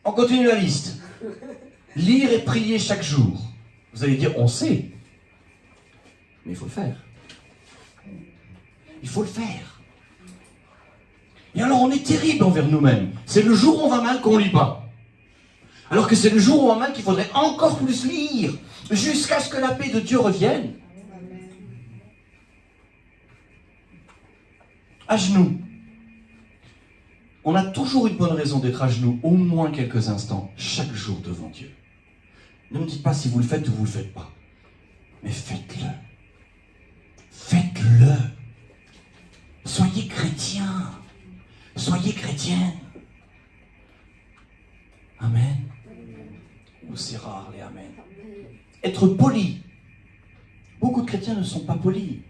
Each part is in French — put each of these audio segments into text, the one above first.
On continue la liste. Lire et prier chaque jour. Vous allez dire, on sait. Mais il faut le faire. Il faut le faire. Et alors on est terrible envers nous-mêmes. C'est le jour où on va mal qu'on lit pas. Alors que c'est le jour où on va mal qu'il faudrait encore plus lire, jusqu'à ce que la paix de Dieu revienne. À genoux. On a toujours une bonne raison d'être à genoux, au moins quelques instants, chaque jour devant Dieu. Ne me dites pas si vous le faites ou vous ne le faites pas. Mais faites-le. Faites-le. Soyez chrétiens. Soyez chrétiennes. Amen. Oh, c'est rare les amen. Être poli. Beaucoup de chrétiens ne sont pas polis.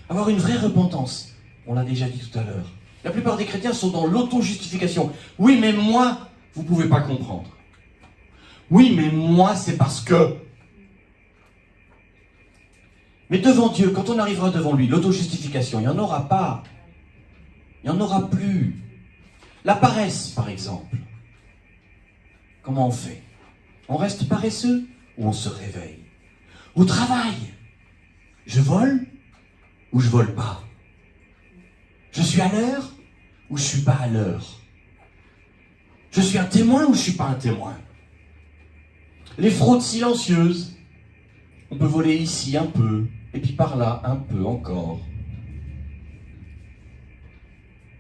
Avoir une vraie repentance. On l'a déjà dit tout à l'heure. La plupart des chrétiens sont dans l'auto-justification. Oui, mais moi, vous ne pouvez pas comprendre. Oui, mais moi, c'est parce que... Mais devant Dieu, quand on arrivera devant lui, l'auto-justification, il n'y en aura pas. Il n'y en aura plus. La paresse, par exemple. Comment on fait? On reste paresseux ou on se réveille? Au travail, je vole ou je vole pas? Je suis à l'heure ou je suis pas à l'heure? Je suis un témoin ou je suis pas un témoin? Les fraudes silencieuses. On peut voler ici un peu, et puis par là un peu encore.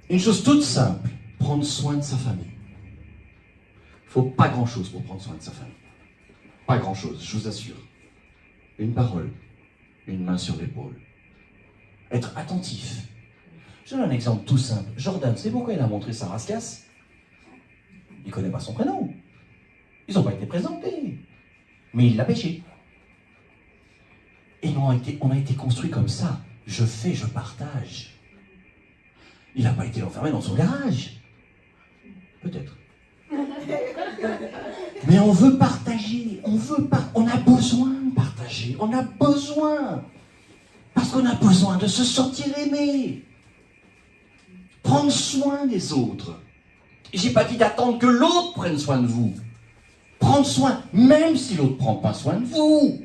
Une chose toute simple, prendre soin de sa famille. Il ne faut pas grand-chose pour prendre soin de sa famille. Pas grand-chose, je vous assure. Une parole, une main sur l'épaule. Être attentif. Je donne un exemple tout simple. Jordan, c'est pourquoi il a montré sa rascasse? Il ne connaît pas son prénom. Ils n'ont pas été présentés. Mais il l'a pêché. Et on a été construit comme ça. Je fais, je partage. Il n'a pas été enfermé dans son garage. Peut-être. Mais on veut partager. On a besoin de partager. On a besoin. Parce qu'on a besoin de se sentir aimé. Prendre soin des autres. J'ai pas dit d'attendre que l'autre prenne soin de vous. Prendre soin, même si l'autre ne prend pas soin de vous.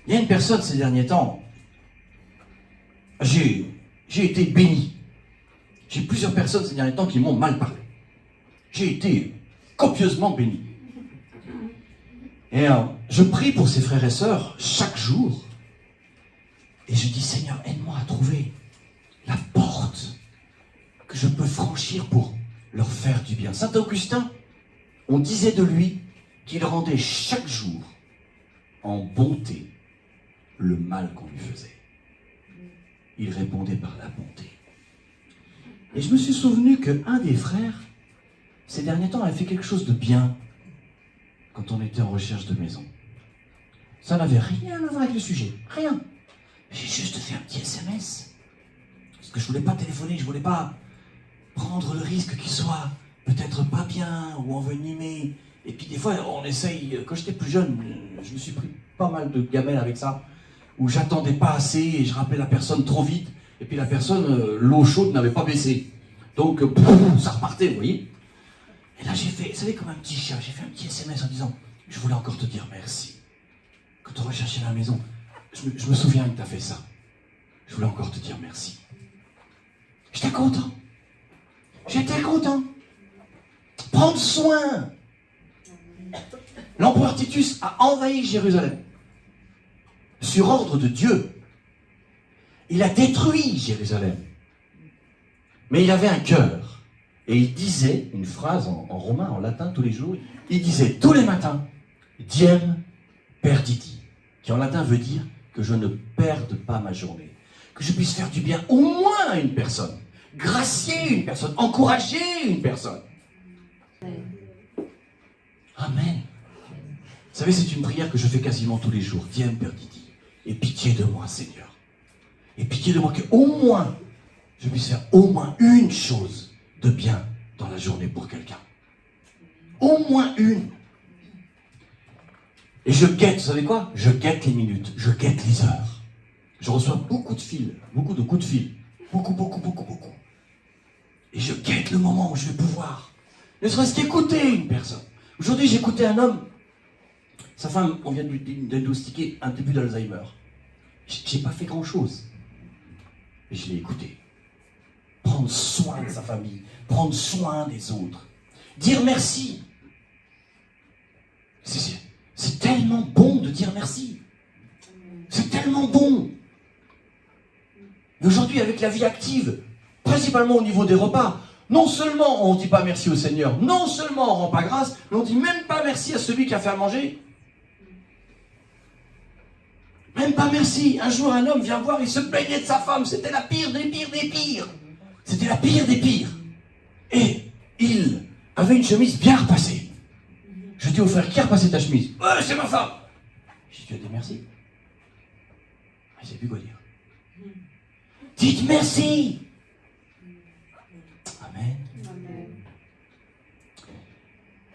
Il y a une personne ces derniers temps, j'ai été béni. J'ai plusieurs personnes ces derniers temps qui m'ont mal parlé. J'ai été copieusement béni. Et je prie pour ces frères et sœurs chaque jour. Et je dis, Seigneur, aide-moi à trouver la porte que je peux franchir pour leur faire du bien. Saint Augustin, on disait de lui qu'il rendait chaque jour en bonté le mal qu'on lui faisait. Il répondait par la bonté. Et je me suis souvenu qu'un des frères, ces derniers temps, avait fait quelque chose de bien quand on était en recherche de maison. Ça n'avait rien à voir avec le sujet. Rien. J'ai juste fait un petit SMS. Parce que je ne voulais pas téléphoner, je ne voulais pas prendre le risque qu'il soit peut-être pas bien ou envenimé. Et puis des fois, on essaye, quand j'étais plus jeune, je me suis pris pas mal de gamelles avec ça, où j'attendais pas assez et je rappelais la personne trop vite. Et puis la personne, l'eau chaude n'avait pas baissé. Donc, ça repartait, vous voyez. Et là, j'ai fait, vous savez, comme un petit chat, j'ai fait un petit SMS en disant, je voulais encore te dire merci. Quand tu recherchais la maison, je me souviens que tu as fait ça. Je voulais encore te dire merci. J'étais content. J'étais content. Prendre soin. L'empereur Titus a envahi Jérusalem. Sur ordre de Dieu. Il a détruit Jérusalem. Mais il avait un cœur. Et il disait une phrase en romain, en latin, tous les jours. Il disait tous les matins, Diem perditi. Qui en latin veut dire que je ne perde pas ma journée. Que je puisse faire du bien au moins à une personne. Gracier une personne. Encourager une personne. Amen. Vous savez, c'est une prière que je fais quasiment tous les jours. Diem perditi. Et pitié de moi, Seigneur. Et pitié de moi qu'au moins, je puisse faire au moins une chose de bien dans la journée pour quelqu'un. Au moins une. Et je guette, vous savez quoi? Je guette les minutes, je guette les heures. Je reçois beaucoup de fils, beaucoup de coups de fil. Beaucoup. Et je guette le moment où je vais pouvoir, ne serait-ce qu'écouter une personne. Aujourd'hui, j'écoutais un homme, sa femme, on vient de lui diagnostiquer un début d'Alzheimer. J'ai pas fait grand-chose, mais je l'ai écouté. Prendre soin de sa famille, prendre soin des autres, dire merci. C'est tellement bon de dire merci. C'est tellement bon. Et aujourd'hui, avec la vie active, principalement au niveau des repas, non seulement on ne dit pas merci au Seigneur, non seulement on ne rend pas grâce, mais on ne dit même pas merci à celui qui a fait à manger. Même pas merci. Un jour, un homme vient voir, il se plaignait de sa femme. C'était la pire des pires des pires. C'était la pire des pires. Et il avait une chemise bien repassée. Je dis au frère, qui a repassé ta chemise? C'est ma femme. Je dis, tu as dit merci? Il ne sait plus quoi dire. Dites merci. Amen. Amen.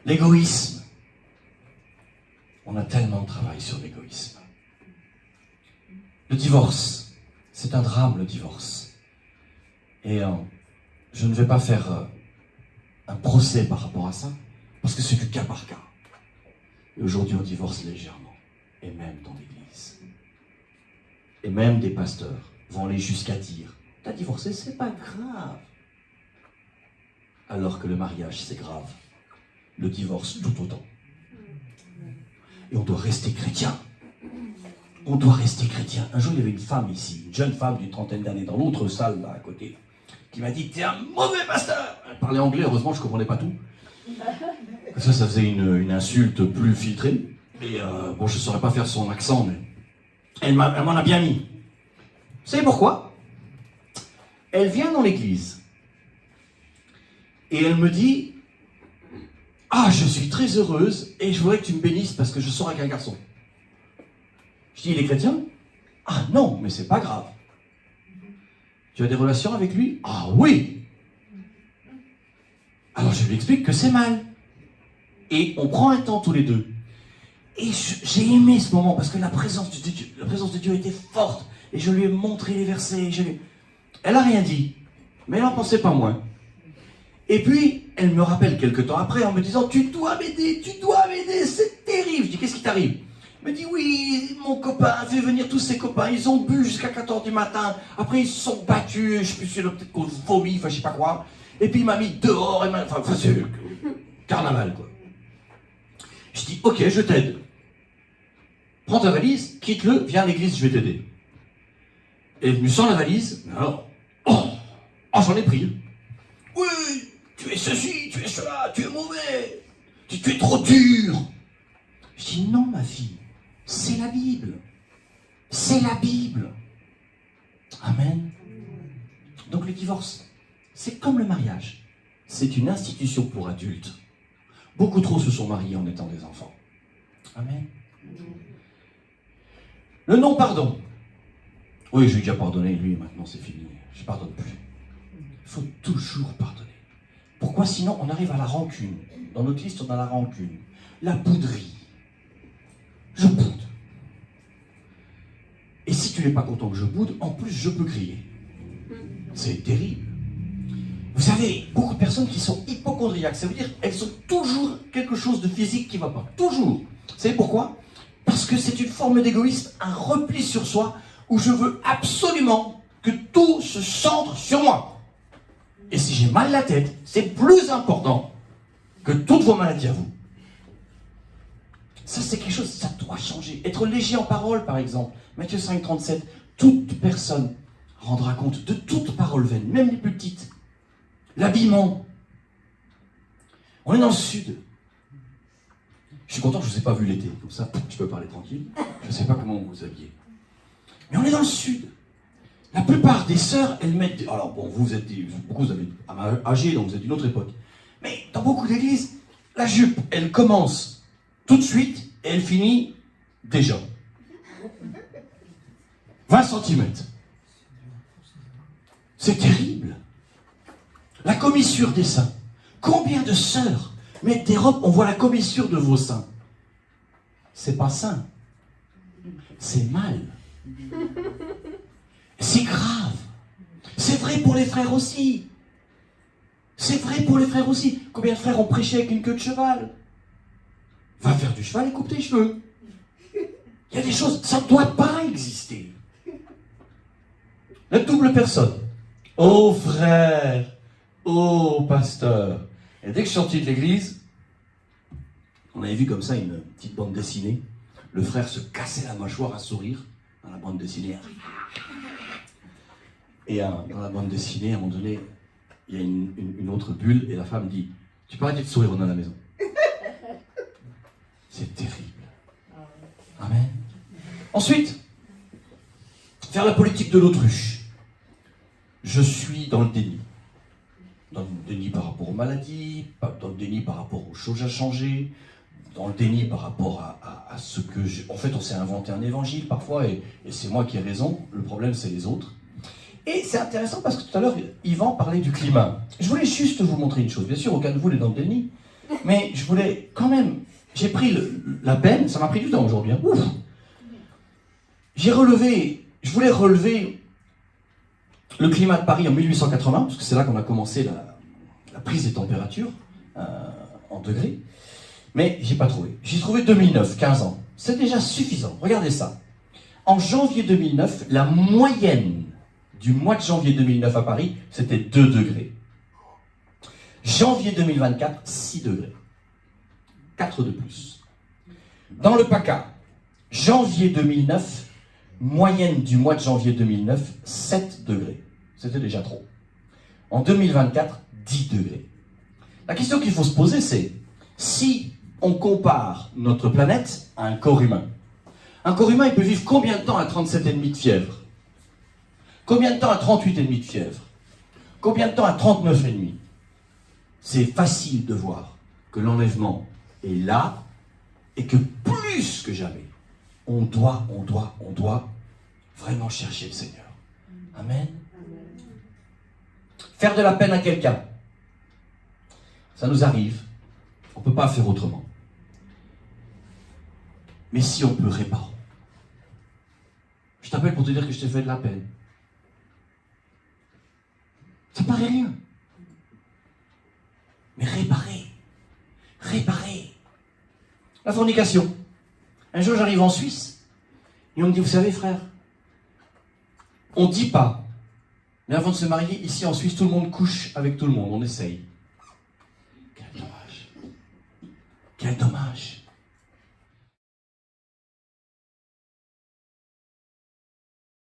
L'égoïsme. On a tellement de travail sur l'égoïsme. Le divorce, c'est un drame, le divorce. Et je ne vais pas faire un procès par rapport à ça, parce que c'est du cas par cas. Et aujourd'hui, on divorce légèrement, et même dans l'église. Et même des pasteurs vont aller jusqu'à dire, t'as divorcé, c'est pas grave. Alors que le mariage, c'est grave. Le divorce, tout autant. Et on doit rester chrétien. On doit rester chrétien. Un jour, il y avait une femme ici, une jeune femme d'une trentaine d'années, dans l'autre salle, là, à côté, qui m'a dit, t'es un mauvais pasteur. Elle parlait anglais, heureusement, je ne comprenais pas tout. Ça faisait une insulte plus filtrée. Et bon, je ne saurais pas faire son accent, mais elle m'en a bien mis. Vous savez pourquoi? Elle vient dans l'église. Et elle me dit, ah, je suis très heureuse, et je voudrais que tu me bénisses parce que je sors avec un garçon. Je dis, il est chrétien? Ah non, mais c'est pas grave. Tu as des relations avec lui? Ah oui. Alors je lui explique que c'est mal. Et on prend un temps tous les deux. Et j'ai aimé ce moment parce que la présence de Dieu était forte. Et je lui ai montré les versets. Elle n'a rien dit, mais elle n'en pensait pas moins. Et puis, elle me rappelle quelques temps après en me disant, tu dois m'aider, c'est terrible. Je dis, qu'est-ce qui t'arrive? Elle me dit, oui, mon copain a fait venir tous ses copains, ils ont bu jusqu'à 4h du matin, après ils se sont battus, je sais plus, peut-être qu'on vomit, enfin je sais pas quoi, et puis il m'a mis dehors, enfin c'est carnaval quoi. Je dis, ok, je t'aide. Prends ta valise, quitte-le, viens à l'église, je vais t'aider. Elle est venue sans la valise, mais alors, j'en ai pris. Oui, tu es ceci, tu es cela, tu es mauvais, tu es trop dur. Je dis, non ma fille, c'est la Bible. C'est la Bible. Amen. Donc le divorce, c'est comme le mariage. C'est une institution pour adultes. Beaucoup trop se sont mariés en étant des enfants. Amen. Le non-pardon. Oui, j'ai déjà pardonné, lui, maintenant c'est fini. Je ne pardonne plus. Il faut toujours pardonner. Pourquoi? Sinon, on arrive à la rancune. Dans notre liste, on a la rancune. La bouderie. Je boude. Et si tu n'es pas content que je boude, en plus, je peux crier. C'est terrible. Vous savez, beaucoup de personnes qui sont hypocondriaques, ça veut dire qu'elles ont toujours quelque chose de physique qui ne va pas. Toujours. Vous savez pourquoi? Parce que c'est une forme d'égoïsme, un repli sur soi, où je veux absolument que tout se centre sur moi. Et si j'ai mal la tête, c'est plus important que toutes vos maladies à vous. Ça, c'est quelque chose, ça doit changer. Être léger en parole, par exemple. Matthieu 5, 37. Toute personne rendra compte de toute parole vaine, même les plus petites. L'habillement. On est dans le sud. Je suis content que je ne vous ai pas vu l'été. Comme ça, je peux parler tranquille. Je ne sais pas comment vous vous habillez. Mais on est dans le sud. La plupart des sœurs, elles mettent... Alors bon, vous êtes beaucoup, vous avez âgé, donc vous êtes d'une autre époque. Mais dans beaucoup d'églises, la jupe, elle commence tout de suite et elle finit déjà. 20 cm. C'est terrible. La commissure des seins. Combien de sœurs mettent des robes, on voit la commissure de vos seins. C'est pas sain. C'est mal. C'est grave. C'est vrai pour les frères aussi. C'est vrai pour les frères aussi. Combien de frères ont prêché avec une queue de cheval? Va faire du cheval et coupe tes cheveux. Il y a des choses, ça ne doit pas exister. La double personne. Oh frère, oh pasteur. Et dès que je suis sorti de l'église, on avait vu comme ça une petite bande dessinée. Le frère se cassait la mâchoire à sourire dans la bande dessinée. Et dans la bande dessinée, à un moment donné, il y a une autre bulle et la femme dit « Tu peux arrêter de sourire, on est à la maison. » C'est terrible. Amen. Ensuite, faire la politique de l'autruche. Je suis dans le déni. Dans le déni par rapport aux maladies, dans le déni par rapport aux choses à changer, dans le déni par rapport à ce que... En fait, on s'est inventé un évangile parfois et c'est moi qui ai raison. Le problème, c'est les autres. Et c'est intéressant parce que tout à l'heure, Yvan parlait du climat. Je voulais juste vous montrer une chose. Bien sûr, aucun de vous n'est dans le déni. Mais je voulais quand même... J'ai pris la peine, ça m'a pris du temps aujourd'hui. Hein. Ouf. Je voulais relever le climat de Paris en 1880, parce que c'est là qu'on a commencé la prise des températures en degrés. Mais j'ai pas trouvé. J'ai trouvé 2009, 15 ans. C'est déjà suffisant. Regardez ça. En janvier 2009, la moyenne du mois de janvier 2009 à Paris, c'était 2 degrés. Janvier 2024, 6 degrés. 4 de plus. Dans le PACA, janvier 2009, moyenne du mois de janvier 2009, 7 degrés. C'était déjà trop. En 2024, 10 degrés. La question qu'il faut se poser, c'est si on compare notre planète à un corps humain. Un corps humain, il peut vivre combien de temps à 37,5 de fièvre? Combien de temps à 38,5 de fièvre? Combien de temps à 39,5? C'est facile de voir que l'enlèvement est là et que plus que jamais, on doit vraiment chercher le Seigneur. Amen. Faire de la peine à quelqu'un. Ça nous arrive. On ne peut pas faire autrement. Mais si on peut, réparer. Je t'appelle pour te dire que je t'ai fait de la peine. Ça paraît rien. Mais réparer. Réparer. La fornication. Un jour, j'arrive en Suisse et on me dit, vous savez, frère, on ne dit pas, mais avant de se marier, ici en Suisse, tout le monde couche avec tout le monde, on essaye.